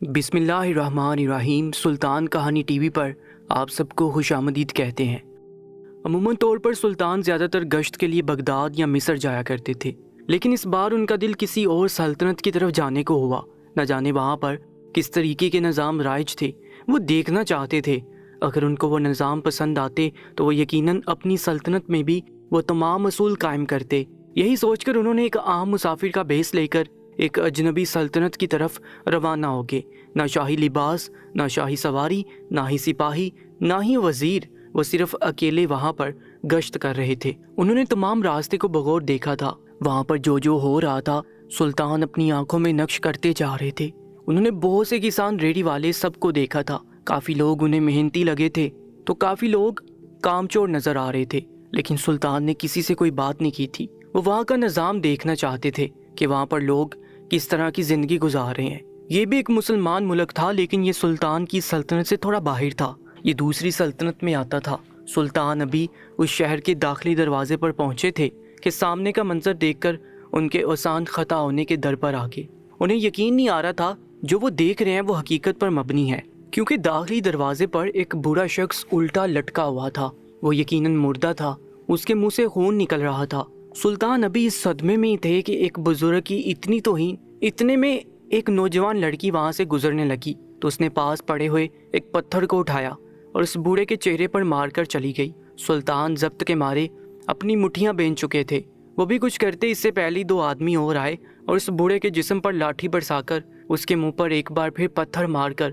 بسم اللہ الرحمن الرحیم۔ سلطان کہانی ٹی وی پر آپ سب کو خوش آمدید کہتے ہیں۔ عموماً طور پر سلطان زیادہ تر گشت کے لیے بغداد یا مصر جایا کرتے تھے، لیکن اس بار ان کا دل کسی اور سلطنت کی طرف جانے کو ہوا۔ نہ جانے وہاں پر کس طریقے کے نظام رائج تھے، وہ دیکھنا چاہتے تھے۔ اگر ان کو وہ نظام پسند آتے تو وہ یقیناً اپنی سلطنت میں بھی وہ تمام اصول قائم کرتے۔ یہی سوچ کر انہوں نے ایک عام مسافر کا بیس لے کر ایک اجنبی سلطنت کی طرف روانہ ہو گئے۔ نہ شاہی لباس، نہ شاہی سواری، نہ ہی سپاہی، نہ ہی وزیر، وہ صرف اکیلے وہاں پر گشت کر رہے تھے۔ انہوں نے تمام راستے کو بغور دیکھا تھا۔ وہاں پر جو ہو رہا تھا سلطان اپنی آنکھوں میں نقش کرتے جا رہے تھے۔ انہوں نے بہت سے کسان ریڑھی والے سب کو دیکھا تھا۔ کافی لوگ انہیں محنتی لگے تھے تو کافی لوگ کامچور نظر آ رہے تھے، لیکن سلطان نے کسی سے کوئی بات نہیں کی تھی۔ وہ وہاں کا نظام دیکھنا چاہتے تھے کہ وہاں پر لوگ کس طرح کی زندگی گزار رہے ہیں۔ یہ بھی ایک مسلمان ملک تھا، لیکن یہ سلطان کی سلطنت سے تھوڑا باہر تھا۔ یہ دوسری سلطنت میں آتا تھا۔ سلطان ابھی اس شہر کے داخلی دروازے پر پہنچے تھے کہ سامنے کا منظر دیکھ کر ان کے آسان خطا ہونے کے در پر آگے۔ انہیں یقین نہیں آ رہا تھا جو وہ دیکھ رہے ہیں وہ حقیقت پر مبنی ہے، کیونکہ داخلی دروازے پر ایک بوڑھا شخص الٹا لٹکا ہوا تھا۔ وہ یقیناً مردہ تھا، اس کے منہ سے خون نکل رہا تھا۔ سلطان ابھی اس صدمے میں ہی تھے کہ ایک بزرگ کی اتنی توہین، اتنے میں ایک نوجوان لڑکی وہاں سے گزرنے لگی تو اس نے پاس پڑے ہوئے ایک پتھر کو اٹھایا اور اس بوڑھے کے چہرے پر مار کر چلی گئی۔ سلطان ضبط کے مارے اپنی مٹھیاں بین چکے تھے۔ وہ بھی کچھ کرتے اس سے پہلے دو آدمی اور آئے اور اس بوڑھے کے جسم پر لاٹھی برسا کر اس کے منہ پر ایک بار پھر پتھر مار کر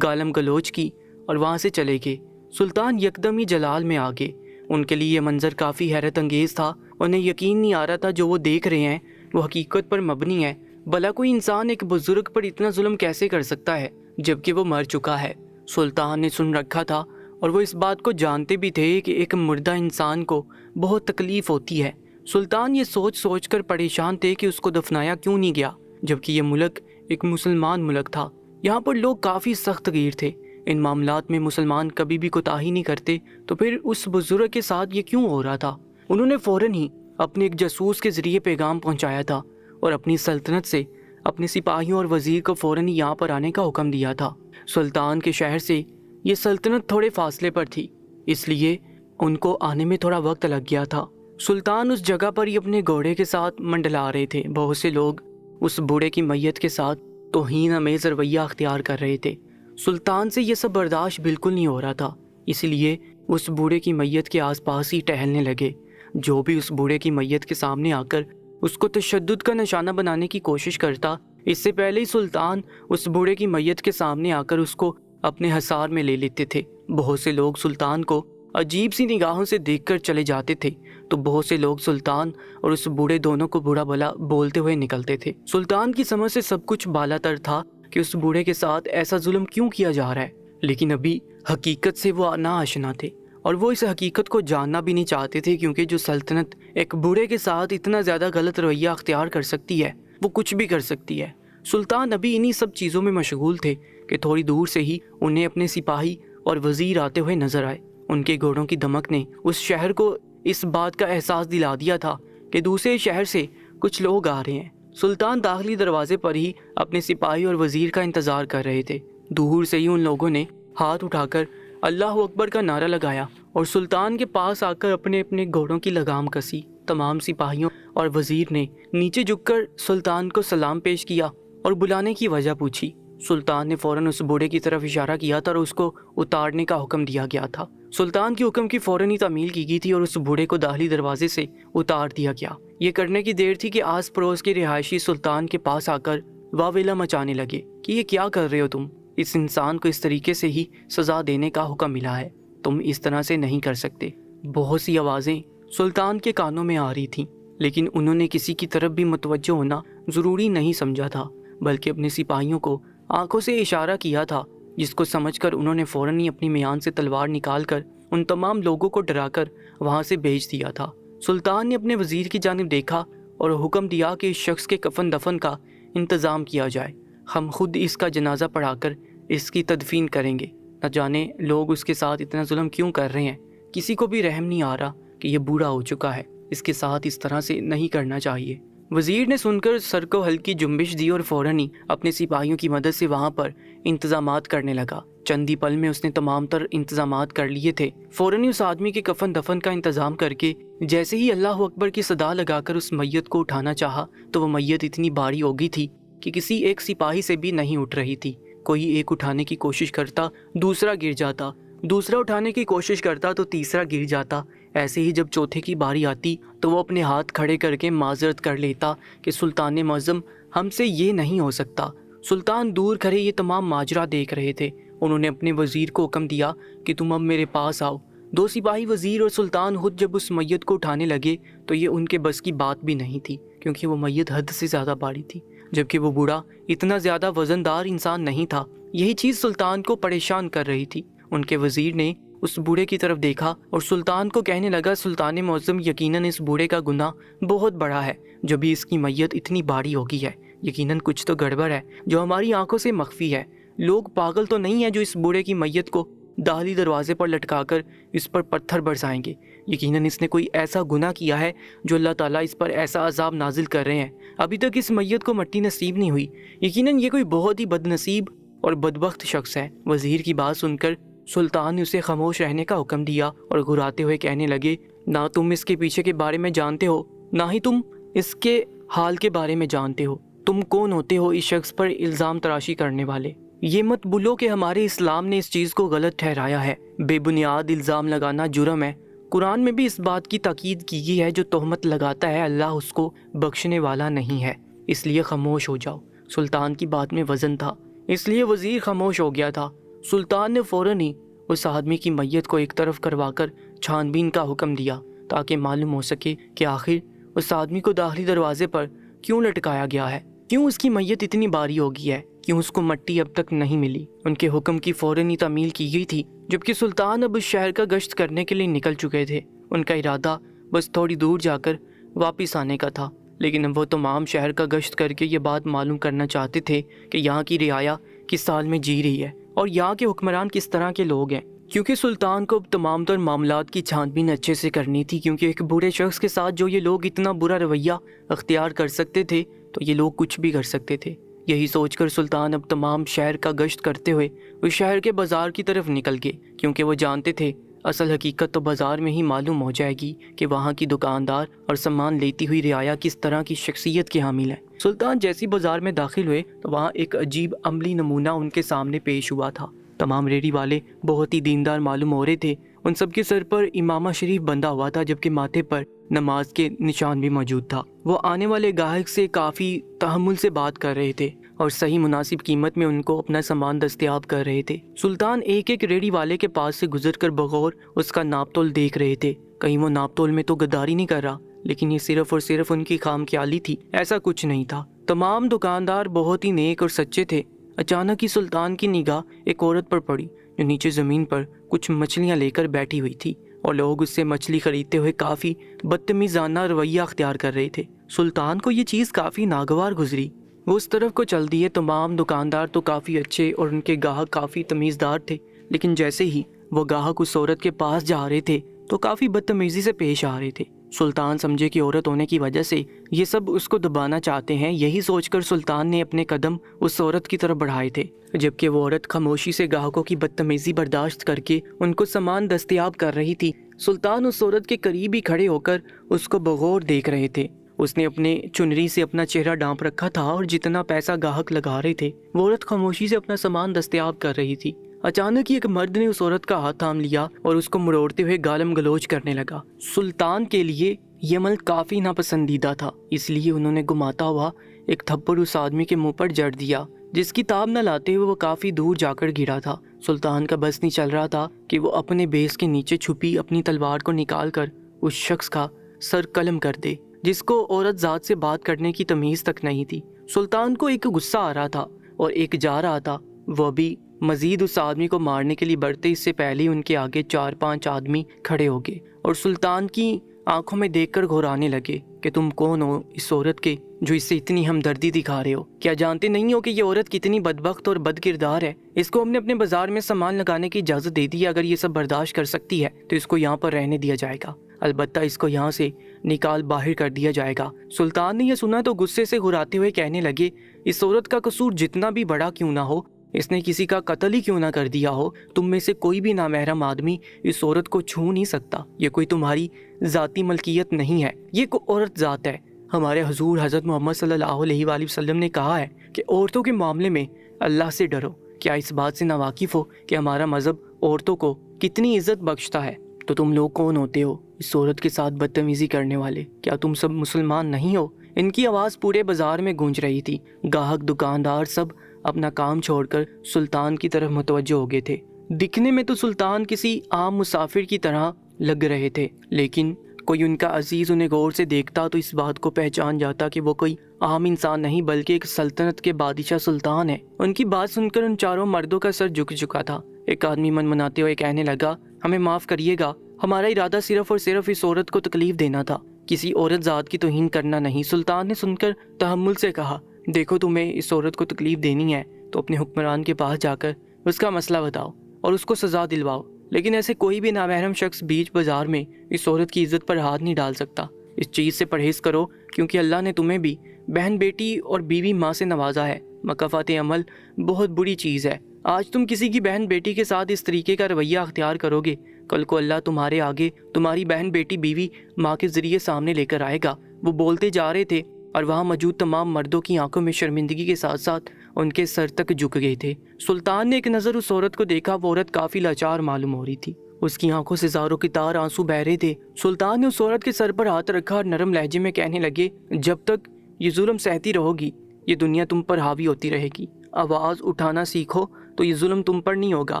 گالم گلوچ کی اور وہاں سے چلے گئے۔ سلطان یکدم ہی جلال میں آ گئے۔ ان کے لیے یہ منظر کافی حیرت انگیز تھا۔ انہیں یقین نہیں آ رہا تھا جو وہ دیکھ رہے ہیں وہ حقیقت پر مبنی ہے۔ بھلا کوئی انسان ایک بزرگ پر اتنا ظلم کیسے کر سکتا ہے جبکہ وہ مر چکا ہے؟ سلطان نے سن رکھا تھا اور وہ اس بات کو جانتے بھی تھے کہ ایک مردہ انسان کو بہت تکلیف ہوتی ہے۔ سلطان یہ سوچ کر پریشان تھے کہ اس کو دفنایا کیوں نہیں گیا، جبکہ یہ ملک ایک مسلمان ملک تھا۔ یہاں پر لوگ کافی سخت گیر تھے۔ ان معاملات میں مسلمان کبھی بھی کوتاہی نہیں کرتے، تو پھر اس بزرگ کے ساتھ یہ کیوں ہو رہا تھا؟ انہوں نے فوراً ہی اپنے ایک جاسوس کے ذریعے پیغام پہنچایا تھا اور اپنی سلطنت سے اپنے سپاہیوں اور وزیر کو فوراً ہی یہاں پر آنے کا حکم دیا تھا۔ سلطان کے شہر سے یہ سلطنت تھوڑے فاصلے پر تھی، اس لیے ان کو آنے میں تھوڑا وقت لگ گیا تھا۔ سلطان اس جگہ پر ہی اپنے گھوڑے کے ساتھ منڈلا رہے تھے۔ بہت سے لوگ اس بوڑھے کی میت کے ساتھ توہین آمیز رویہ اختیار کر رہے تھے۔ سلطان سے یہ سب برداشت بالکل نہیں ہو رہا تھا، اس لیے اس بوڑھے کی میت کے آس پاس ہی ٹہلنے لگے۔ جو بھی اس بوڑھے کی میت کے سامنے آ کر اس کو تشدد کا نشانہ بنانے کی کوشش کرتا، اس سے پہلے ہی سلطان اس بوڑھے کی میت کے سامنے آ کر اس کو اپنے حصار میں لے لیتے تھے۔ بہت سے لوگ سلطان کو عجیب سی نگاہوں سے دیکھ کر چلے جاتے تھے، تو بہت سے لوگ سلطان اور اس بوڑھے دونوں کو برا بھلا بولتے ہوئے نکلتے تھے۔ سلطان کی سمجھ سے سب کچھ بالا تر تھا کہ اس بوڑھے کے ساتھ ایسا ظلم کیوں کیا جا رہا ہے، لیکن ابھی حقیقت سے وہ ناآشنا تھے اور وہ اس حقیقت کو جاننا بھی نہیں چاہتے تھے، کیونکہ جو سلطنت ایک بوڑھے کے ساتھ اتنا زیادہ غلط رویہ اختیار کر سکتی ہے وہ کچھ بھی کر سکتی ہے۔ سلطان ابھی انہی سب چیزوں میں مشغول تھے کہ تھوڑی دور سے ہی انہیں اپنے سپاہی اور وزیر آتے ہوئے نظر آئے۔ ان کے گھوڑوں کی دمک نے اس شہر کو اس بات کا احساس دلا دیا تھا کہ دوسرے شہر سے کچھ لوگ آ رہے ہیں۔ سلطان داخلی دروازے پر ہی اپنے سپاہی اور وزیر کا انتظار کر رہے تھے۔ دور سے ہی ان لوگوں نے ہاتھ اٹھا کر اللہ اکبر کا نعرہ لگایا اور سلطان کے پاس آ کر اپنے اپنے گھوڑوں کی لگام کسی۔ تمام سپاہیوں اور وزیر نے نیچے جھک کر سلطان کو سلام پیش کیا اور بلانے کی وجہ پوچھی۔ سلطان نے فوراً اس بوڑھے کی طرف اشارہ کیا تھا اور اس کو اتارنے کا حکم دیا گیا تھا۔ سلطان کے حکم کی فوراً ہی تعمیل کی گئی تھی اور اس بوڑھے کو داخلی دروازے سے اتار دیا گیا۔ یہ کرنے کی دیر تھی کہ آس پڑوس کے رہائشی سلطان کے پاس آ کر واویلا مچانے لگے کہ یہ کیا کر رہے ہو تم؟ اس انسان کو اس طریقے سے ہی سزا دینے کا حکم ملا ہے، تم اس طرح سے نہیں کر سکتے۔ بہت سی آوازیں سلطان کے کانوں میں آ رہی تھیں، لیکن انہوں نے کسی کی طرف بھی متوجہ ہونا ضروری نہیں سمجھا تھا، بلکہ اپنے سپاہیوں کو آنکھوں سے اشارہ کیا تھا، جس کو سمجھ کر انہوں نے فوراً ہی اپنی میان سے تلوار نکال کر ان تمام لوگوں کو ڈرا کر وہاں سے بھیج دیا تھا۔ سلطان نے اپنے وزیر کی جانب دیکھا اور حکم دیا کہ اس شخص کے کفن دفن کا انتظام کیا جائے۔ ہم خود اس کا جنازہ پڑھا کر اس کی تدفین کریں گے۔ نہ جانے لوگ اس کے ساتھ اتنا ظلم کیوں کر رہے ہیں۔ کسی کو بھی رحم نہیں آ رہا کہ یہ بوڑھا ہو چکا ہے، اس کے ساتھ اس طرح سے نہیں کرنا چاہیے۔ وزیر نے سن کر سر کو ہلکی جنبش دی اور فوراً ہی اپنے سپاہیوں کی مدد سے وہاں پر انتظامات کرنے لگا۔ چند ہی پل میں اس نے تمام تر انتظامات کر لیے تھے۔ فوراً ہی اس آدمی کے کفن دفن کا انتظام کر کے جیسے ہی اللہ اکبر کی صدا لگا کر اس میت کو اٹھانا چاہا تو وہ میت اتنی بھاری ہو گئی تھی کہ کسی ایک سپاہی سے بھی نہیں اٹھ رہی تھی۔ کوئی ایک اٹھانے کی کوشش کرتا، دوسرا گر جاتا، دوسرا اٹھانے کی کوشش کرتا تو تیسرا گر جاتا۔ ایسے ہی جب چوتھے کی باری آتی تو وہ اپنے ہاتھ کھڑے کر کے معذرت کر لیتا کہ سلطان معظم، ہم سے یہ نہیں ہو سکتا۔ سلطان دور کھڑے یہ تمام ماجرا دیکھ رہے تھے۔ انہوں نے اپنے وزیر کو حکم دیا کہ تم اب میرے پاس آؤ۔ دو سپاہی وزیر اور سلطان خود جب اس میت کو اٹھانے لگے تو یہ ان کے بس کی بات بھی نہیں تھی، کیونکہ وہ میت حد سے زیادہ بھاری تھی، جبکہ وہ بوڑھا اتنا زیادہ وزن دار انسان نہیں تھا۔ یہی چیز سلطان کو پریشان کر رہی تھی۔ ان کے وزیر نے اس بوڑھے کی طرف دیکھا اور سلطان کو کہنے لگا، سلطان معظم، یقیناً اس بوڑھے کا گناہ بہت بڑا ہے جو بھی اس کی میت اتنی بھاری ہوگی ہے۔ یقیناً کچھ تو گڑبڑ ہے جو ہماری آنکھوں سے مخفی ہے۔ لوگ پاگل تو نہیں ہیں جو اس بوڑھے کی میت کو داخلی دروازے پر لٹکا کر اس پر پتھر برسائیں گے۔ یقیناً اس نے کوئی ایسا گناہ کیا ہے جو اللہ تعالیٰ اس پر ایسا عذاب نازل کر رہے ہیں۔ ابھی تک اس میت کو مٹی نصیب نہیں ہوئی۔ یقیناً یہ کوئی بہت ہی بد نصیب اور بدبخت شخص ہے۔ وزیر کی بات سن کر سلطان نے اسے خاموش رہنے کا حکم دیا اور گھراتے ہوئے کہنے لگے، نہ تم اس کے پیچھے کے بارے میں جانتے ہو، نہ ہی تم اس کے حال کے بارے میں جانتے ہو۔ تم کون ہوتے ہو اس شخص پر الزام تراشی کرنے والے؟ یہ مت بھولو کہ ہمارے اسلام نے اس چیز کو غلط ٹھہرایا ہے۔ بے بنیاد الزام لگانا جرم ہے۔ قرآن میں بھی اس بات کی تاکید کی گئی ہے، جو تہمت لگاتا ہے اللہ اس کو بخشنے والا نہیں ہے، اس لیے خاموش ہو جاؤ۔ سلطان کی بات میں وزن تھا، اس لیے وزیر خاموش ہو گیا تھا۔ سلطان نے فوراً ہی اس آدمی کی میت کو ایک طرف کروا کر چھان بین کا حکم دیا تاکہ معلوم ہو سکے کہ آخر اس آدمی کو داخلی دروازے پر کیوں لٹکایا گیا ہے، کیوں اس کی میت اتنی بھاری ہو گئی ہے، کیوں اس کو مٹی اب تک نہیں ملی۔ ان کے حکم کی فوراً ہی تعمیل کی گئی تھی، جبکہ سلطان اب اس شہر کا گشت کرنے کے لیے نکل چکے تھے۔ ان کا ارادہ بس تھوڑی دور جا کر واپس آنے کا تھا، لیکن اب وہ تمام شہر کا گشت کر کے یہ بات معلوم کرنا چاہتے تھے کہ یہاں کی رعایا کس حال میں جی رہی ہے اور یہاں کے حکمران کس طرح کے لوگ ہیں، کیونکہ سلطان کو اب تمام تر معاملات کی چھان بین اچھے سے کرنی تھی، کیونکہ ایک بوڑھے شخص کے ساتھ جو یہ لوگ اتنا برا رویہ اختیار کر سکتے تھے تو یہ لوگ کچھ بھی کر سکتے تھے۔ یہی سوچ کر سلطان اب تمام شہر کا گشت کرتے ہوئے اس شہر کے بازار کی طرف نکل گئے، کیونکہ وہ جانتے تھے اصل حقیقت تو بازار میں ہی معلوم ہو جائے گی کہ وہاں کی دکاندار اور سامان لیتی ہوئی رعایا کس طرح کی شخصیت کے حامل ہے۔ سلطان جیسی بازار میں داخل ہوئے تو وہاں ایک عجیب عملی نمونہ ان کے سامنے پیش ہوا تھا۔ تمام ریڑھی والے بہت ہی دیندار معلوم ہو رہے تھے۔ ان سب کے سر پر امامہ شریف بندھا ہوا تھا، جبکہ ماتھے پر نماز کے نشان بھی موجود تھا۔ وہ آنے والے گاہک سے کافی تحمل سے بات کر رہے تھے اور صحیح مناسب قیمت میں ان کو اپنا سامان دستیاب کر رہے تھے۔ سلطان ایک ایک ریڑھی والے کے پاس سے گزر کر بغور اس کا ناپ تول دیکھ رہے تھے۔ کہیں وہ ناپ تول میں تو غداری نہیں کر رہا، لیکن یہ صرف اور صرف ان کی خام خیالی تھی، ایسا کچھ نہیں تھا۔ تمام دکاندار بہت ہی نیک اور سچے تھے۔ اچانک ہی سلطان کی نگاہ ایک عورت پر پڑی جو نیچے زمین پر کچھ مچھلیاں لے کر بیٹھی ہوئی تھی اور لوگ اس سے مچھلی خریدتے ہوئے کافی بدتمیزانہ رویہ اختیار کر رہے تھے۔ سلطان کو یہ چیز کافی ناگوار گزری۔ وہ اس طرف کو چل دیے۔ تمام دکاندار تو کافی اچھے اور ان کے گاہک کافی تمیزدار تھے، لیکن جیسے ہی وہ گاہک اس عورت کے پاس جا رہے تھے تو کافی بدتمیزی سے پیش آ رہے تھے۔ سلطان سمجھے کہ عورت ہونے کی وجہ سے یہ سب اس کو دبانا چاہتے ہیں۔ یہی سوچ کر سلطان نے اپنے قدم اس عورت کی طرف بڑھائے تھے، جبکہ وہ عورت خاموشی سے گاہکوں کی بدتمیزی برداشت کر کے ان کو سامان دستیاب کر رہی تھی۔ سلطان اس عورت کے قریب ہی کھڑے ہو کر اس کو بغور دیکھ رہے تھے۔ اس نے اپنے چنری سے اپنا چہرہ ڈانپ رکھا تھا اور جتنا پیسہ گاہک لگا رہے تھے وہ عورت خاموشی سے اپنا سامان دستیاب کر رہی تھی۔ اچانک ہی ایک مرد نے اس عورت کا ہاتھ تھام لیا اور اس کو مروڑتے ہوئے گالم گلوچ کرنے لگا۔ سلطان کے لیے یہ عمل کافی ناپسندیدہ تھا، اس لیے انہوں نے گھماتا ہوا ایک تھپڑ اس آدمی کے منہ پر جڑ دیا، جس کی تاب نہ لاتے ہوئے وہ کافی دور جا کر گرا تھا۔ سلطان کا بس نہیں چل رہا تھا کہ وہ اپنے بیس کے نیچے چھپی اپنی تلوار کو نکال کر اس شخص کا سر قلم کر دے جس کو عورت ذات سے بات کرنے کی تمیز تک نہیں تھی۔ سلطان کو ایک غصہ آ رہا تھا اور ایک جا رہا تھا۔ وہ بھی مزید اس آدمی کو مارنے کے لیے بڑھتے اس سے پہلے ان کے آگے 4-5 آدمی کھڑے ہو گئے اور سلطان کی آنکھوں میں دیکھ کر گھورانے لگے کہ تم کون ہو اس عورت کے جو اس سے اتنی ہمدردی دکھا رہے ہو؟ کیا جانتے نہیں ہو کہ یہ عورت کتنی بدبخت اور بد کردار ہے؟ اس کو ہم نے اپنے بازار میں سامان لگانے کی اجازت دے دی ہے، اگر یہ سب برداشت کر سکتی ہے تو اس کو یہاں پر رہنے دیا جائے گا۔ البتہ اس کو یہاں سے نکال باہر کر دیا جائے گا۔ سلطان نے یہ سنا تو غصے سے گھراتے ہوئے کہنے لگے، اس عورت کا قصور جتنا بھی بڑا کیوں نہ ہو، اس نے کسی کا قتل ہی کیوں نہ کر دیا ہو، تم میں سے کوئی بھی نامحرم آدمی اس عورت کو چھو نہیں سکتا۔ یہ کوئی تمہاری ذاتی ملکیت نہیں ہے، یہ کوئی عورت ذات ہے۔ ہمارے حضور حضرت محمد صلی اللہ علیہ وآلہ وسلم نے کہا ہے کہ عورتوں کے معاملے میں اللہ سے ڈرو۔ کیا اس بات سے ناواقف ہو کہ ہمارا مذہب عورتوں کو کتنی عزت بخشتا ہے؟ تو تم لوگ کون ہوتے ہو اس عورت کے ساتھ بدتمیزی کرنے والے؟ کیا تم سب مسلمان نہیں ہو؟ ان کی آواز پورے بازار میں گونج رہی تھی۔ گاہک، دکاندار سب اپنا کام چھوڑ کر سلطان کی طرف متوجہ ہو گئے تھے۔ دکھنے میں تو سلطان کسی عام مسافر کی طرح لگ رہے تھے، لیکن کوئی ان کا عزیز انہیں غور سے دیکھتا تو اس بات کو پہچان جاتا کہ وہ کوئی عام انسان نہیں بلکہ ایک سلطنت کے بادشاہ سلطان ہے۔ ان کی بات سن کر ان چاروں مردوں کا سر جھک چکا تھا۔ ایک آدمی منمناتے ہوئے کہنے لگا، ہمیں معاف کریے گا، ہمارا ارادہ صرف اور صرف اس عورت کو تکلیف دینا تھا، کسی عورت ذات کی توہین کرنا نہیں۔ سلطان نے سن کر تحمل سے کہا، دیکھو تمہیں اس عورت کو تکلیف دینی ہے تو اپنے حکمران کے پاس جا کر اس کا مسئلہ بتاؤ اور اس کو سزا دلواؤ، لیکن ایسے کوئی بھی نامحرم شخص بیچ بازار میں اس عورت کی عزت پر ہاتھ نہیں ڈال سکتا۔ اس چیز سے پرہیز کرو کیونکہ اللہ نے تمہیں بھی بہن بیٹی اور بیوی ماں سے نوازا ہے۔ مکافات عمل بہت بری چیز ہے۔ آج تم کسی کی بہن بیٹی کے ساتھ اس طریقے کا رویہ اختیار کرو گے، کل کو اللہ تمہارے آگے تمہاری بہن بیٹی بیوی ماں کے ذریعے سامنے لے کر آئے گا۔ وہ بولتے جا رہے تھے اور وہاں موجود تمام مردوں کی آنکھوں میں شرمندگی کے ساتھ ساتھ ان کے سر تک جھک گئے تھے۔ سلطان نے ایک نظر اس عورت کو دیکھا، وہ عورت کافی لاچار معلوم ہو رہی تھی، اس کی آنکھوں سے زاروں کی تار آنسو بہ رہے تھے۔ سلطان نے اس عورت کے سر پر ہاتھ رکھا اور نرم لہجے میں کہنے لگے، جب تک یہ ظلم سہتی رہو گی یہ دنیا تم پر حاوی ہوتی رہے گی۔ آواز اٹھانا سیکھو تو یہ ظلم تم پر نہیں ہوگا۔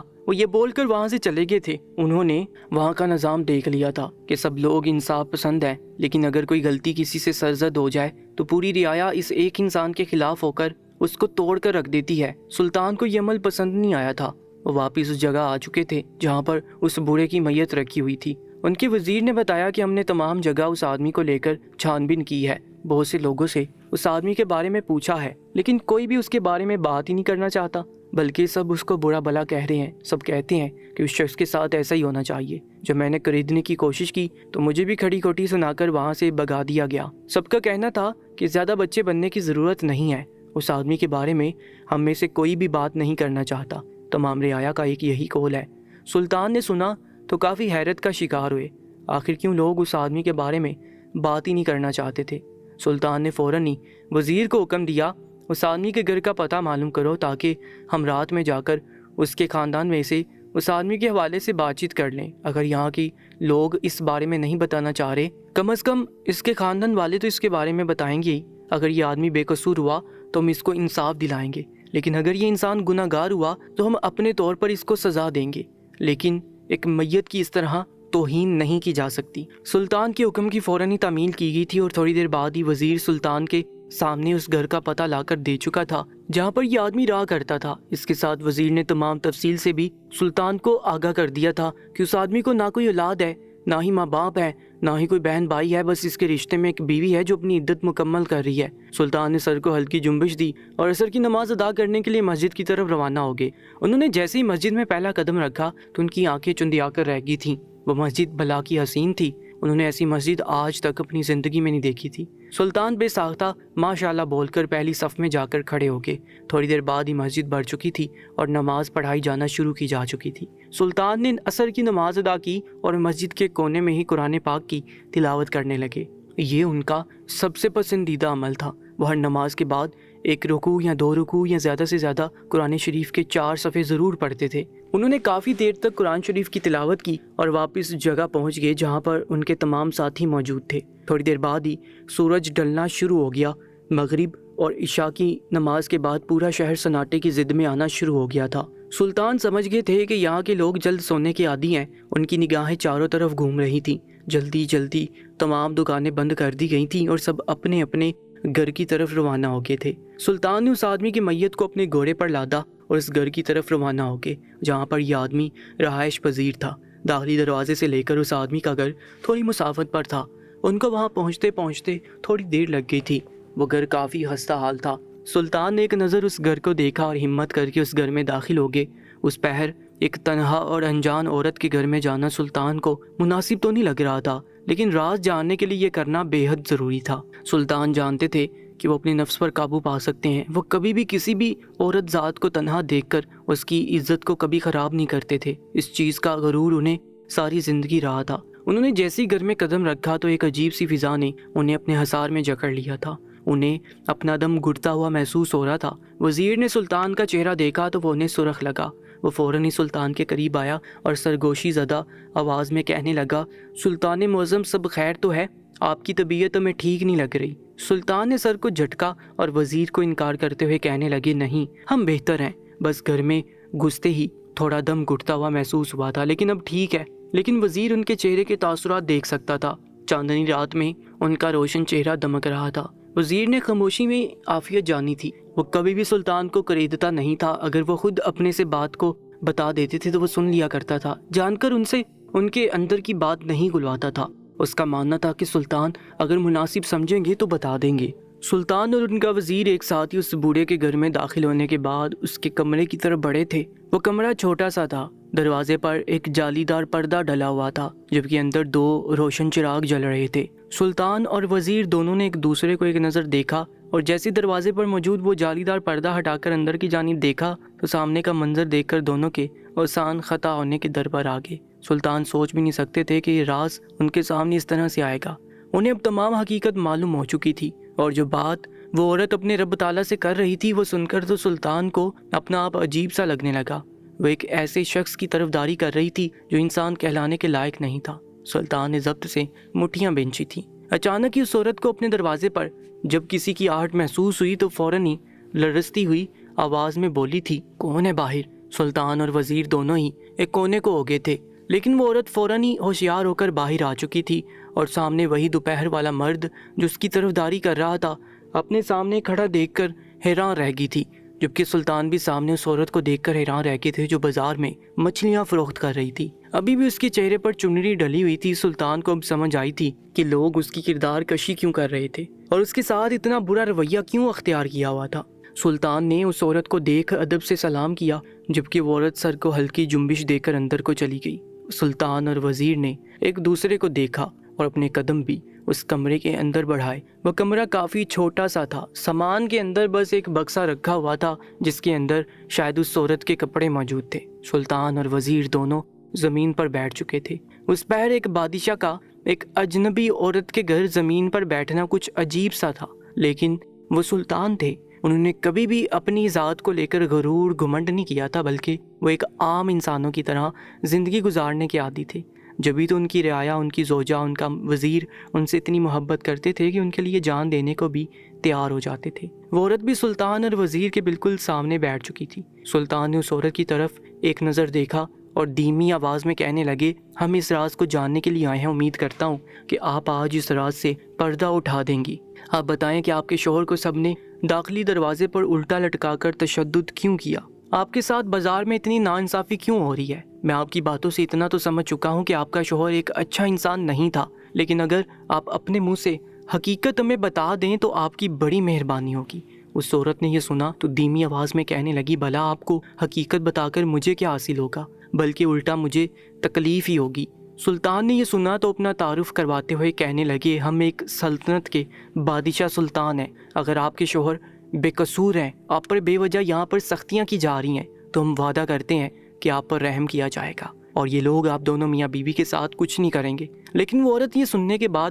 وہ یہ بول کر وہاں سے چلے گئے تھے۔ انہوں نے وہاں کا نظام دیکھ لیا تھا کہ سب لوگ انصاف پسند ہیں، لیکن اگر کوئی غلطی کسی سے سرزد ہو جائے تو پوری رعایا اس ایک انسان کے خلاف ہو کر اس کو توڑ کر رکھ دیتی ہے۔ سلطان کو یہ عمل پسند نہیں آیا تھا۔ وہ واپس اس جگہ آ چکے تھے جہاں پر اس بوڑھے کی میت رکھی ہوئی تھی۔ ان کے وزیر نے بتایا کہ ہم نے تمام جگہ اس آدمی کو لے کر چھان بین کی ہے، بہت سے لوگوں سے اس آدمی کے بارے میں پوچھا ہے، لیکن کوئی بھی اس کے بارے میں بات ہی نہیں کرنا چاہتا، بلکہ سب اس کو برا بھلا کہہ رہے ہیں۔ سب کہتے ہیں کہ اس شخص کے ساتھ ایسا ہی ہونا چاہیے۔ جب میں نے خریدنے کی کوشش کی تو مجھے بھی کھڑی کھوٹی سنا کر وہاں سے بھگا دیا گیا۔ سب کا کہنا تھا کہ زیادہ بچے بننے کی ضرورت نہیں ہے۔ اس آدمی کے بارے میں ہم میں سے کوئی بھی بات نہیں کرنا چاہتا۔ تمام رعایا کا ایک یہی قول ہے۔ سلطان نے سنا تو کافی حیرت کا شکار ہوئے۔ آخر کیوں لوگ اس آدمی کے بارے میں بات ہی نہیں کرنا چاہتے تھے؟ سلطان نے فوراً ہی وزیر کو حکم دیا، اس آدمی کے گھر کا پتہ معلوم کرو تاکہ ہم رات میں جا کر اس کے خاندان میں سے اس آدمی کے حوالے سے بات چیت کر لیں۔ اگر یہاں کی لوگ اس بارے میں نہیں بتانا چاہ رہے، کم از کم اس کے خاندان والے تو اس کے بارے میں بتائیں گے ہی۔ اگر یہ آدمی بے قصور ہوا تو ہم اس کو انصاف دلائیں گے، لیکن اگر یہ انسان گناہ گار ہوا تو ہم اپنے طور پر اس کو سزا دیں گے، لیکن ایک میت کی اس طرح توہین نہیں کی جا سکتی۔ سلطان کے حکم کی فوراً ہی تعمیل کی گئی تھی اور تھوڑی دیر بعد ہی وزیر سلطان کے سامنے اس گھر کا پتہ لا کر دے چکا تھا جہاں پر یہ آدمی رہا کرتا تھا۔ اس کے ساتھ وزیر نے تمام تفصیل سے بھی سلطان کو آگاہ کر دیا تھا کہ اس آدمی کو نہ کوئی اولاد ہے، نہ ہی ماں باپ ہے، نہ ہی کوئی بہن بھائی ہے، بس اس کے رشتے میں ایک بیوی ہے جو اپنی عدت مکمل کر رہی ہے۔ سلطان نے سر کو ہلکی جنبش دی اور عصر کی نماز ادا کرنے کے لیے مسجد کی طرف روانہ ہو گئے۔ انہوں نے جیسے ہی مسجد میں پہلا قدم رکھا تو ان کی آنکھیں چندیا کر رہ گئی تھیں۔ وہ مسجد بھلا کی حسین تھی، انہوں نے ایسی مسجد آج تک اپنی زندگی میں نہیں دیکھی تھی۔ سلطان بے ساختہ ماشاءاللہ بول کر پہلی صف میں جا کر کھڑے ہو گئے۔ تھوڑی دیر بعد ہی مسجد بھر چکی تھی اور نماز پڑھائی جانا شروع کی جا چکی تھی۔ سلطان نے عصر کی نماز ادا کی اور مسجد کے کونے میں ہی قرآن پاک کی تلاوت کرنے لگے۔ یہ ان کا سب سے پسندیدہ عمل تھا۔ وہ ہر نماز کے بعد ایک رکوع یا دو رکوع یا زیادہ سے زیادہ قرآن شریف کے 4 صفحے ضرور پڑھتے تھے۔ انہوں نے کافی دیر تک قرآن شریف کی تلاوت کی اور واپس جگہ پہنچ گئے جہاں پر ان کے تمام ساتھی موجود تھے۔ تھوڑی دیر بعد ہی سورج ڈھلنا شروع ہو گیا۔ مغرب اور عشاء کی نماز کے بعد پورا شہر سناٹے کی ضد میں آنا شروع ہو گیا تھا۔ سلطان سمجھ گئے تھے کہ یہاں کے لوگ جلد سونے کے عادی ہیں۔ ان کی نگاہیں چاروں طرف گھوم رہی تھیں۔ جلدی جلدی تمام دکانیں بند کر دی گئی تھیں اور سب اپنے اپنے گھر کی طرف روانہ ہو گئے تھے۔ سلطان نے اس آدمی کی میت کو اپنے گھوڑے پر لادا اور اس گھر کی طرف روانہ ہو گئے جہاں پر یہ آدمی رہائش پذیر تھا۔ داخلی دروازے سے لے کر اس آدمی کا گھر تھوڑی مسافت پر تھا۔ ان کو وہاں پہنچتے پہنچتے تھوڑی دیر لگ گئی تھی۔ وہ گھر کافی خستہ حال تھا۔ سلطان نے ایک نظر اس گھر کو دیکھا اور ہمت کر کے اس گھر میں داخل ہو گئے۔ اس پہر ایک تنہا اور انجان عورت کے گھر میں جانا سلطان کو مناسب تو نہیں لگ رہا تھا، لیکن راز جاننے کے لیے یہ کرنا بے حد ضروری تھا۔ سلطان جانتے تھے کہ وہ اپنے نفس پر قابو پا سکتے ہیں۔ وہ کبھی بھی کسی بھی عورت ذات کو تنہا دیکھ کر اس کی عزت کو کبھی خراب نہیں کرتے تھے۔ اس چیز کا غرور انہیں ساری زندگی رہا تھا۔ انہوں نے جیسے ہی گھر میں قدم رکھا تو ایک عجیب سی فضا نے انہیں اپنے حصار میں جکڑ لیا تھا۔ انہیں اپنا دم گھٹتا ہوا محسوس ہو رہا تھا۔ وزیر نے سلطان کا چہرہ دیکھا تو وہ انہیں سرخ لگا۔ وہ فوراً ہی سلطان کے قریب آیا اور سرگوشی زدہ آواز میں کہنے لگا، سلطان معظم، سب خیر تو ہے؟ آپ کی طبیعت ہمیں ٹھیک نہیں لگ رہی۔ سلطان نے سر کو جھٹکا اور وزیر کو انکار کرتے ہوئے کہنے لگے، نہیں، ہم بہتر ہیں، بس گھر میں گھستے ہی تھوڑا دم گھٹتا ہوا محسوس ہوا تھا، لیکن اب ٹھیک ہے۔ لیکن وزیر ان کے چہرے کے تاثرات دیکھ سکتا تھا۔ چاندنی رات میں ان کا روشن چہرہ دمک رہا تھا۔ وزیر نے خاموشی میں عافیت جانی تھی۔ وہ کبھی بھی سلطان کو خریدتا نہیں تھا۔ اگر وہ خود اپنے سے بات کو بتا دیتے تھے تو وہ سن لیا کرتا تھا، جان کر ان سے ان کے اندر کی بات نہیں گلواتا تھا۔ اس کا ماننا تھا کہ سلطان اگر مناسب سمجھیں گے تو بتا دیں گے۔ سلطان اور ان کا وزیر ایک ساتھ ہی اس بوڑھے کے گھر میں داخل ہونے کے بعد اس کے کمرے کی طرف بڑھے تھے۔ وہ کمرہ چھوٹا سا تھا۔ دروازے پر ایک جالی دار پردہ ڈلا ہوا تھا، جبکہ اندر 2 روشن چراغ جل رہے تھے۔ سلطان اور وزیر دونوں نے ایک دوسرے کو ایک نظر دیکھا، اور جیسے دروازے پر موجود وہ جالی دار پردہ ہٹا کر اندر کی جانب دیکھا تو سامنے کا منظر دیکھ کر دونوں کے آسان خطا ہونے کے در پر آ گئے۔ سلطان سوچ بھی نہیں سکتے تھے کہ یہ راز ان کے سامنے اس طرح سے آئے گا۔ انہیں اب تمام حقیقت معلوم ہو چکی تھی، اور جو بات وہ عورت اپنے رب تعالیٰ سے کر رہی تھی وہ سن کر تو سلطان کو اپنا آپ عجیب سا لگنے لگا۔ وہ ایک ایسے شخص کی طرفداری کر رہی تھی جو انسان کہلانے کے لائق نہیں تھا۔ سلطان نے ضبط سے مٹھیاں بینچی تھیں۔ اچانک ہی اس عورت کو اپنے دروازے پر جب کسی کی آہٹ محسوس ہوئی تو فوراً ہی لرزتی ہوئی آواز میں بولی تھی، کون ہے باہر؟ سلطان اور وزیر دونوں ہی ایک کونے کو ہو گئے تھے، لیکن وہ عورت فوراً ہی ہوشیار ہو کر باہر آ چکی تھی، اور سامنے وہی دوپہر والا مرد جو اس کی طرفداری کر رہا تھا اپنے سامنے کھڑا دیکھ کر حیران رہ گئی تھی، جبکہ سلطان بھی سامنے اس عورت کو دیکھ کر حیران رہ گئے تھے جو بازار میں مچھلیاں فروخت کر رہی تھی۔ ابھی بھی اس کے چہرے پر چنری ڈلی ہوئی تھی۔ سلطان کو اب سمجھ آئی تھی کہ لوگ اس کی کردار کشی کیوں کر رہے تھے اور اس کے ساتھ اتنا برا رویہ کیوں اختیار کیا ہوا تھا۔ سلطان نے اس عورت کو دیکھ ادب سے سلام کیا، جبکہ وہ عورت سر کو ہلکی جنبش دے کر اندر کو چلی گئی۔ سلطان اور وزیر نے ایک دوسرے کو دیکھا اور اپنے قدم بھی اس کمرے کے اندر بڑھائے۔ وہ کمرہ کافی چھوٹا سا تھا۔ سامان کے اندر بس ایک بکسہ رکھا ہوا تھا جس کے اندر شاید اس عورت کے کپڑے موجود تھے۔ سلطان اور وزیر دونوں زمین پر بیٹھ چکے تھے۔ اس پہر ایک بادشاہ کا ایک اجنبی عورت کے گھر زمین پر بیٹھنا کچھ عجیب سا تھا، لیکن وہ سلطان تھے۔ انہوں نے کبھی بھی اپنی ذات کو لے کر غرور گھمنڈ نہیں کیا تھا، بلکہ وہ ایک عام انسانوں کی طرح زندگی گزارنے کے عادی تھے۔ جبھی تو ان کی رعایا، ان کی زوجہ، ان کا وزیر ان سے اتنی محبت کرتے تھے کہ ان کے لیے جان دینے کو بھی تیار ہو جاتے تھے۔ وہ عورت بھی سلطان اور وزیر کے بالکل سامنے بیٹھ چکی تھی۔ سلطان نے اس عورت کی طرف ایک نظر دیکھا اور دھیمی آواز میں کہنے لگے، ہم اس راز کو جاننے کے لیے آئے ہیں۔ امید کرتا ہوں کہ آپ آج اس راز سے پردہ اٹھا دیں گی۔ آپ بتائیں کہ آپ کے شوہر کو سب نے داخلی دروازے پر الٹا لٹکا کر تشدد کیوں کیا؟ آپ کے ساتھ بازار میں اتنی ناانصافی کیوں ہو رہی ہے؟ میں آپ کی باتوں سے اتنا تو سمجھ چکا ہوں کہ آپ کا شوہر ایک اچھا انسان نہیں تھا، لیکن اگر آپ اپنے منہ سے حقیقت ہمیں بتا دیں تو آپ کی بڑی مہربانی ہوگی۔ اس عورت نے یہ سنا تو دھیمی آواز میں کہنے لگی، بھلا آپ کو حقیقت بتا کر مجھے کیا حاصل ہوگا، بلکہ الٹا مجھے تکلیف ہی ہوگی۔ سلطان نے یہ سنا تو اپنا تعارف کرواتے ہوئے کہنے لگے، ہم ایک سلطنت کے بادشاہ سلطان ہیں۔ اگر آپ کے شوہر بے قصور ہیں، آپ پر بے وجہ یہاں پر سختیاں کی جا رہی ہیں، تو ہم وعدہ کرتے ہیں کہ آپ پر رحم کیا جائے گا اور یہ لوگ آپ دونوں میاں بیوی کے ساتھ کچھ نہیں کریں گے۔ لیکن وہ عورت یہ سننے کے بعد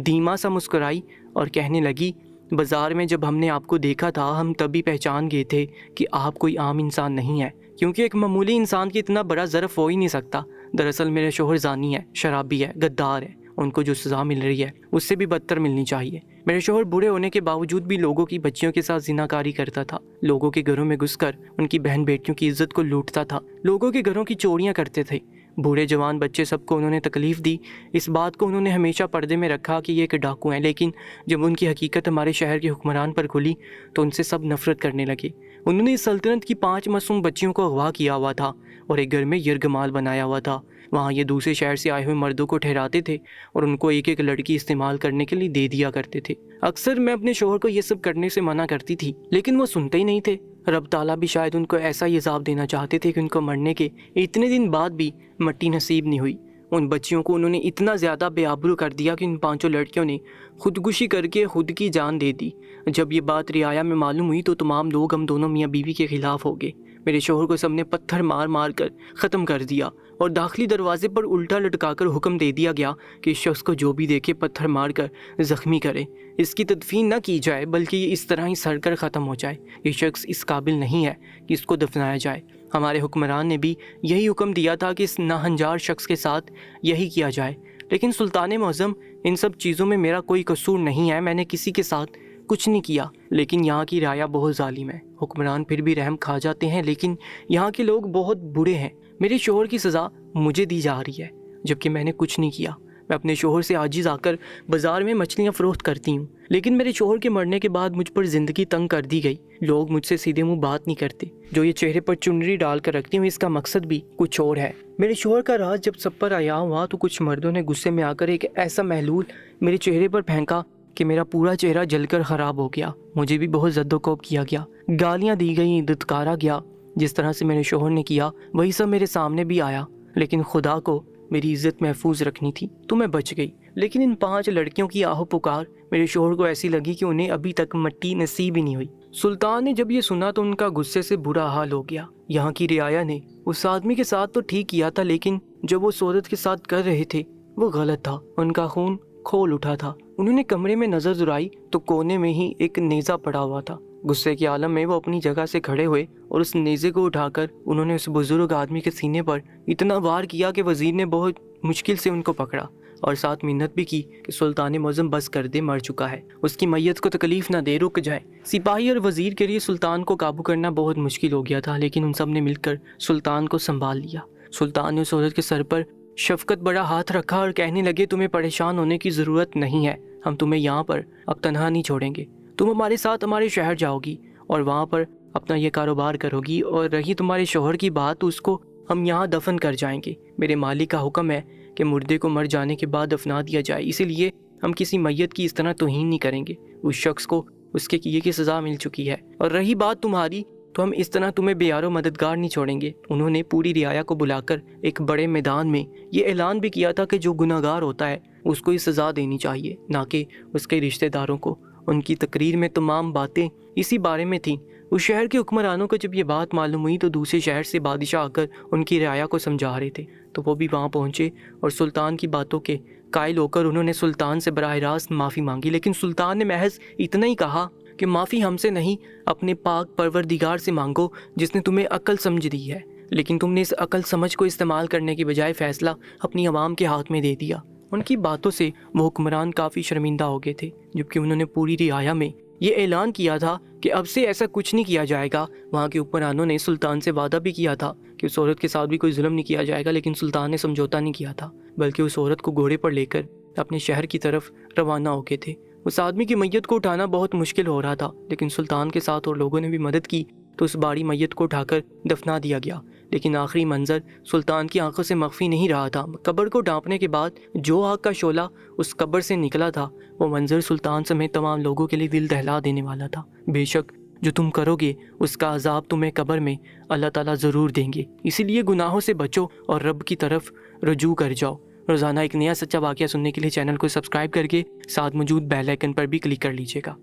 دھیما سا مسکرائی اور کہنے لگی، بازار میں جب ہم نے آپ کو دیکھا تھا ہم تبھی پہچان گئے تھے کہ آپ کوئی عام انسان نہیں ہے، کیونکہ ایک معمولی انسان کی اتنا بڑا ظرف ہو ہی نہیں سکتا۔ دراصل میرے شوہر زانی ہے، شرابی ہے، غدار ہے۔ ان کو جو سزا مل رہی ہے اس سے بھی بدتر ملنی چاہیے۔ میرے شوہر بوڑھے ہونے کے باوجود بھی لوگوں کی بچیوں کے ساتھ زناکاری کرتا تھا، لوگوں کے گھروں میں گھس کر ان کی بہن بیٹیوں کی عزت کو لوٹتا تھا، لوگوں کے گھروں کی چوریاں کرتے تھے۔ بوڑھے جوان بچے سب کو انہوں نے تکلیف دی۔ اس بات کو انہوں نے ہمیشہ پردے میں رکھا کہ یہ ایک ڈاکو ہیں، لیکن جب ان کی حقیقت ہمارے شہر کے حکمران پر کھلی تو ان سے سب نفرت کرنے لگے۔ انہوں نے اس سلطنت کی 5 معصوم بچیوں کو اغوا کیا ہوا تھا اور ایک گھر میں یرغمال بنایا ہوا تھا۔ وہاں یہ دوسرے شہر سے آئے ہوئے مردوں کو ٹھہراتے تھے اور ان کو ایک ایک لڑکی استعمال کرنے کے لیے دے دیا کرتے تھے۔ اکثر میں اپنے شوہر کو یہ سب کرنے سے منع کرتی تھی، لیکن وہ سنتے ہی نہیں تھے۔ رب تعالیٰ بھی شاید ان کو ایسا ہی عذاب دینا چاہتے تھے کہ ان کو مرنے کے اتنے دن بعد بھی مٹی نصیب نہیں ہوئی۔ ان بچیوں کو انہوں نے اتنا زیادہ بے آبرو کر دیا کہ ان 5 لڑکیوں نے خودکشی کر کے خود کی جان دے دی۔ جب یہ بات رعایا میں معلوم ہوئی تو تمام لوگ ہم دونوں میاں بیوی کے خلاف ہو گئے۔ میرے شوہر کو سب نے پتھر مار مار کر ختم کر دیا اور داخلی دروازے پر الٹا لٹکا کر حکم دے دیا گیا کہ اس شخص کو جو بھی دیکھے پتھر مار کر زخمی کرے، اس کی تدفین نہ کی جائے بلکہ یہ اس طرح ہی سڑ کر ختم ہو جائے۔ یہ شخص اس قابل نہیں ہے کہ اس کو دفنایا جائے۔ ہمارے حکمران نے بھی یہی حکم دیا تھا کہ اس ناہنجار شخص کے ساتھ یہی کیا جائے، لیکن سلطان معظم ان سب چیزوں میں میرا کوئی قصور نہیں ہے، میں نے کسی کے ساتھ کچھ نہیں کیا، لیکن یہاں کی رعایا بہت ظالم ہے۔ حکمران پھر بھی رحم کھا جاتے ہیں، لیکن یہاں کے لوگ بہت برے ہیں۔ میرے شوہر کی سزا مجھے دی جا رہی ہے جبکہ میں نے کچھ نہیں کیا۔ میں اپنے شوہر سے عاجز آ کر بازار میں مچھلیاں فروخت کرتی ہوں، لیکن میرے شوہر کے مرنے کے بعد مجھ پر زندگی تنگ کر دی گئی۔ لوگ مجھ سے سیدھے منہ بات نہیں کرتے۔ جو یہ چہرے پر چنری ڈال کر رکھتی ہوں اس کا مقصد بھی کچھ اور ہے۔ میرے شوہر کا راز جب سب پر عیاں ہوا تو کچھ مردوں نے غصے میں آ کر ایک ایسا محلول میرے چہرے پر پھینکا کہ میرا پورا چہرہ جل کر خراب ہو گیا۔ مجھے بھی بہت زد و کوب کیا گیا، گالیاں دی گئیں، دھتکارا گیا۔ جس طرح سے میرے شوہر نے کیا وہی سب میرے سامنے بھی آیا، لیکن خدا کو میری عزت محفوظ رکھنی تھی تو میں بچ گئی۔ لیکن ان 5 لڑکیوں کی آہو پکار میرے شوہر کو ایسی لگی کہ انہیں ابھی تک مٹی نصیب ہی نہیں ہوئی۔ سلطان نے جب یہ سنا تو ان کا غصے سے برا حال ہو گیا۔ یہاں کی رعایا نے اس آدمی کے ساتھ تو ٹھیک کیا تھا، لیکن جو وہ اس عورت کے ساتھ کر رہے تھے وہ غلط تھا۔ ان کا خون کھول اٹھا تھا۔ انہوں نے کمرے میں نظر درائی تو کونے میں ہی ایک نیزہ پڑا ہوا تھا۔ غصے کے عالم میں وہ اپنی جگہ سے کھڑے ہوئے اور اس نیزے کو اٹھا کر انہوں نے اس بزرگ آدمی کے سینے پر اتنا وار کیا کہ وزیر نے بہت مشکل سے ان کو پکڑا اور ساتھ منت بھی کی کہ سلطان معظم بس کر دے، مر چکا ہے، اس کی میت کو تکلیف نہ دے، رک جائے۔ سپاہی اور وزیر کے لیے سلطان کو قابو کرنا بہت مشکل ہو گیا تھا، لیکن ان سب نے مل کر سلطان کو سنبھال لیا۔ سلطان نے اس عورت کے سر پر شفقت بڑا ہاتھ رکھا اور کہنے لگے، تمہیں پریشان ہونے کی ضرورت نہیں ہے، ہم تمہیں یہاں پر اب تنہا نہیں چھوڑیں گے۔ تم ہمارے ساتھ ہمارے شہر جاؤ گی اور وہاں پر اپنا یہ کاروبار کرو گی، اور رہی تمہارے شوہر کی بات تو اس کو ہم یہاں دفن کر جائیں گے۔ میرے مالک کا حکم ہے کہ مردے کو مر جانے کے بعد دفنا دیا جائے، اسی لیے ہم کسی میت کی اس طرح توہین نہیں کریں گے۔ اس شخص کو اس کے کیے کی سزا مل چکی ہے، اور رہی بات تمہاری تو ہم اس طرح تمہیں بے یار و مددگار نہیں چھوڑیں گے۔ انہوں نے پوری رعایا کو بلا کر ایک بڑے میدان میں یہ اعلان بھی کیا تھا کہ جو گناہگار ہوتا ہے اس کو یہ سزا دینی چاہیے، نہ کہ اس کے رشتہ داروں کو۔ ان کی تقریر میں تمام باتیں اسی بارے میں تھیں۔ اس شہر کے حکمرانوں کو جب یہ بات معلوم ہوئی تو دوسرے شہر سے بادشاہ آ کر ان کی رعایا کو سمجھا رہے تھے، تو وہ بھی وہاں پہنچے اور سلطان کی باتوں کے قائل ہو کر انہوں نے سلطان سے براہ راست معافی مانگی، لیکن سلطان نے محض اتنا ہی کہا کہ معافی ہم سے نہیں، اپنے پاک پروردگار سے مانگو جس نے تمہیں عقل سمجھ دی ہے، لیکن تم نے اس عقل سمجھ کو استعمال کرنے کی بجائے فیصلہ اپنی عوام کے ہاتھ میں دے دیا۔ ان کی باتوں سے وہ حکمران کافی شرمندہ ہو گئے تھے، جبکہ انہوں نے پوری رعایا میں یہ اعلان کیا تھا کہ اب سے ایسا کچھ نہیں کیا جائے گا۔ وہاں کے حکمرانوں نے سلطان سے وعدہ بھی کیا تھا کہ اس عورت کے ساتھ بھی کوئی ظلم نہیں کیا جائے گا، لیکن سلطان نے سمجھوتا نہیں کیا تھا، بلکہ اس عورت کو گھوڑے پر لے کر اپنے شہر کی طرف روانہ ہو گئے تھے۔ اس آدمی کی میت کو اٹھانا بہت مشکل ہو رہا تھا، لیکن سلطان کے ساتھ اور لوگوں نے بھی مدد کی تو اس باری میت کو اٹھا کر دفنا دیا گیا۔ لیکن آخری منظر سلطان کی آنکھوں سے مخفی نہیں رہا تھا۔ قبر کو ڈھانپنے کے بعد جو آگ کا شعلہ اس قبر سے نکلا تھا وہ منظر سلطان سمیت تمام لوگوں کے لیے دل دہلا دینے والا تھا۔ بے شک جو تم کرو گے اس کا عذاب تمہیں قبر میں اللہ تعالیٰ ضرور دیں گے، اسی لیے گناہوں سے بچو اور رب کی طرف رجوع کر جاؤ۔ روزانہ ایک نیا سچا واقعہ سننے کے لیے چینل کو سبسکرائب کر کے ساتھ موجود بیل آئیکن پر بھی کلک کر لیجیے گا۔